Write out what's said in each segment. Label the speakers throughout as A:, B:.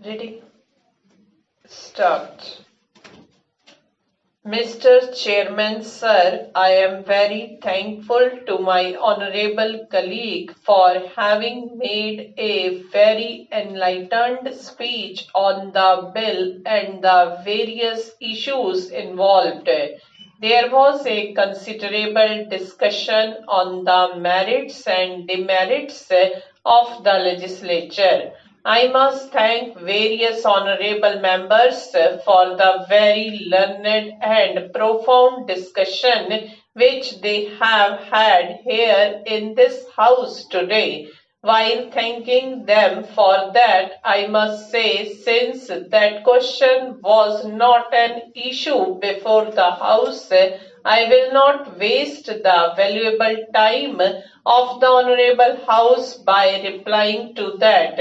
A: Ready? Start. Mr. Chairman, sir, I am very thankful to my honorable colleague for having made a very enlightened speech on the bill and the various issues involved. There was a considerable discussion on the merits and demerits of the legislature. I must thank various honorable members for the very learned and profound discussion which they have had here in this house today. While thanking them for that, I must say, since that question was not an issue before the House, I will not waste the valuable time of the Honorable House by replying to that.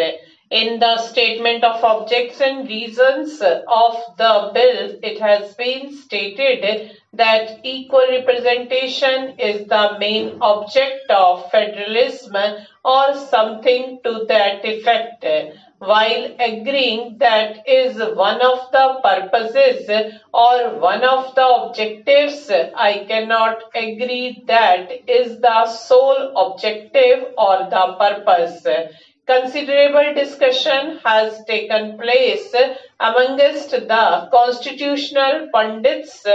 A: In the statement of objection reasons of the bill, it has been stated that equal representation is the main object of federalism or something to that effect. While agreeing that is one of the purposes or one of the objectives, I cannot agree that is the sole objective or the purpose. Considerable discussion has taken place amongst the constitutional pundits.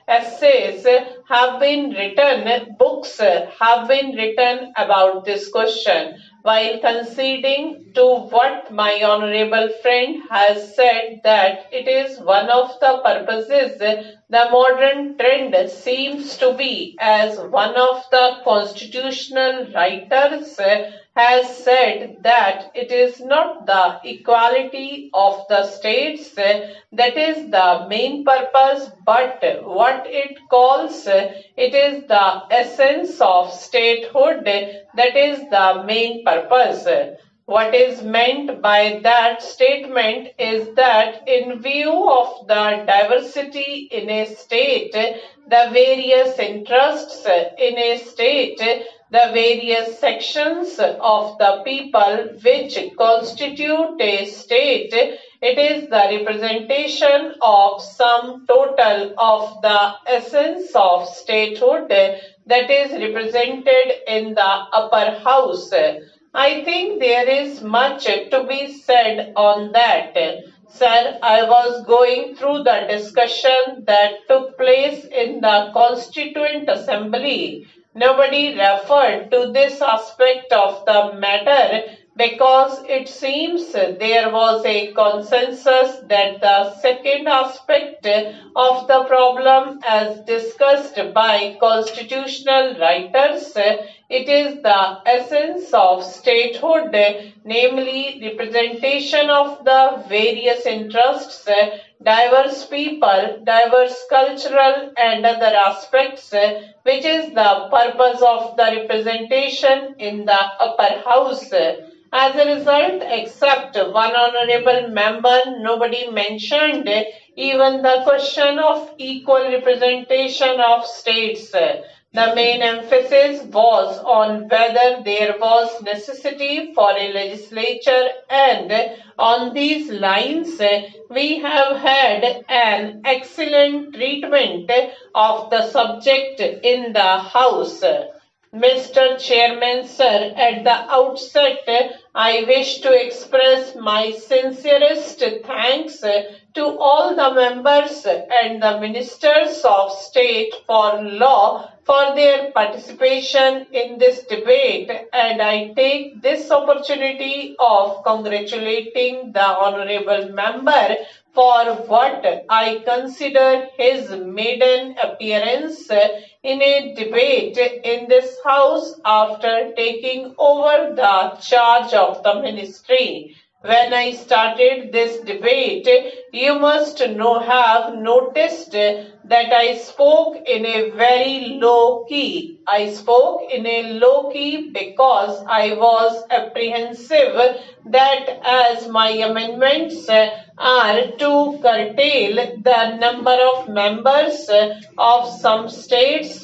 A: Essays have been written, books have been written about this question. While conceding to what my honorable friend has said that it is one of the purposes, the modern trend seems to be, as one of the constitutional writers has said, that it is not the equality of the states that is the main purpose, but what it calls it is the essence of statehood that is the main purpose. What is meant by that statement is that in view of the diversity in a state, the various interests in a state, the various sections of the people which constitute a state, it is the representation of sum total of the essence of statehood that is represented in the upper house. I think there is much to be said on that. Sir, I was going through the discussion that took place in the Constituent Assembly. Nobody referred to this aspect of the matter because it seems there was a consensus that the second aspect of the problem, as discussed by constitutional writers, it is the essence of statehood, namely representation of the various interests, diverse people, diverse cultural and other aspects, which is the purpose of the representation in the upper house. As a result, except one honorable member, nobody mentioned even the question of equal representation of states. The main emphasis was on whether there was necessity for a legislature, and on these lines we have had an excellent treatment of the subject in the House. Mr. Chairman, sir, at the outset, I wish to express my sincerest thanks to all the members and the ministers of state for law for their participation in this debate, and I take this opportunity of congratulating the honorable member for what I consider his maiden appearance in a debate in this house after taking over the charge of the ministry. When I started this debate, you must have noticed that I spoke in a very low key. I spoke in a low key because I was apprehensive that as my amendments are to curtail the number of members of some states,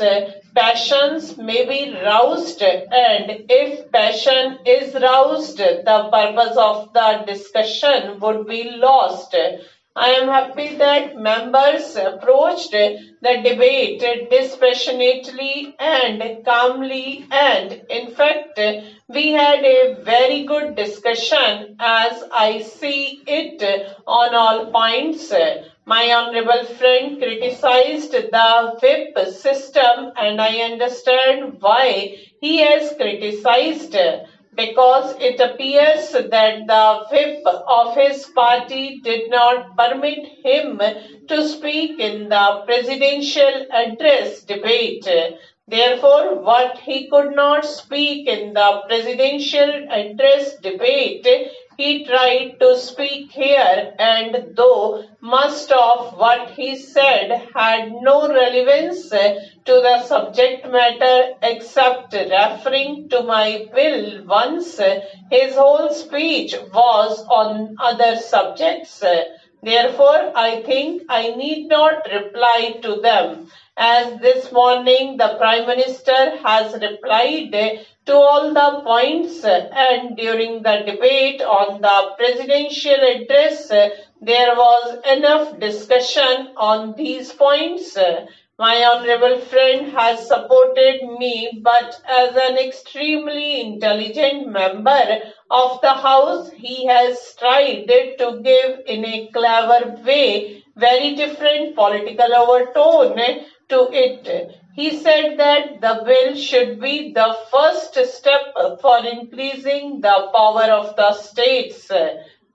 A: passions may be roused, and if passion is roused, the purpose of the discussion would be lost. I am happy that members approached the debate dispassionately and calmly, and in fact, we had a very good discussion as I see it on all points. My honorable friend criticized the whip system, and I understand why he has criticized, because it appears that the whip of his party did not permit him to speak in the presidential address debate. Therefore, what he could not speak in the presidential address debate, he tried to speak here, and though most of what he said had no relevance to the subject matter except referring to my bill once, his whole speech was on other subjects. Therefore, I think I need not reply to them, as this morning the Prime Minister has replied to all the points, and during the debate on the presidential address, there was enough discussion on these points. My honorable friend has supported me, but as an extremely intelligent member of the House, he has tried to give in a clever way very different political overtone to it. He said that the bill should be the first step for increasing the power of the states.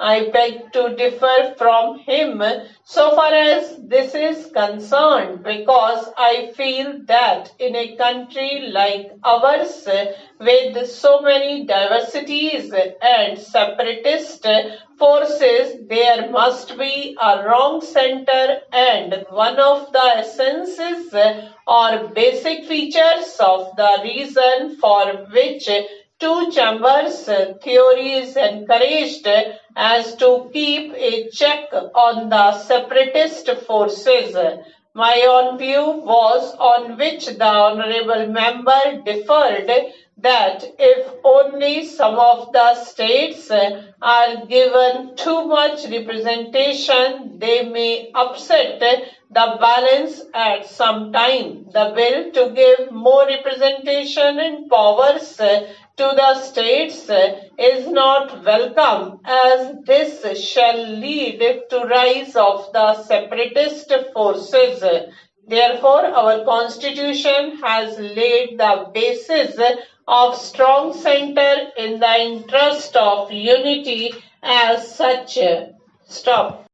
A: I beg to differ from him so far as this is concerned, because I feel that in a country like ours, with so many diversities and separatist forces, there must be a wrong center, and one of the essences or basic features of the reason for which two chambers theory is encouraged as to keep a check on the separatist forces. My own view was, on which the honorable member differed, that if only some of the states are given too much representation, they may upset the balance at some time. The bill to give more representation and powers to the states is not welcome, as this shall lead to rise of the separatist forces. Therefore, our constitution has laid the basis of strong center in the interest of unity as such. Stop.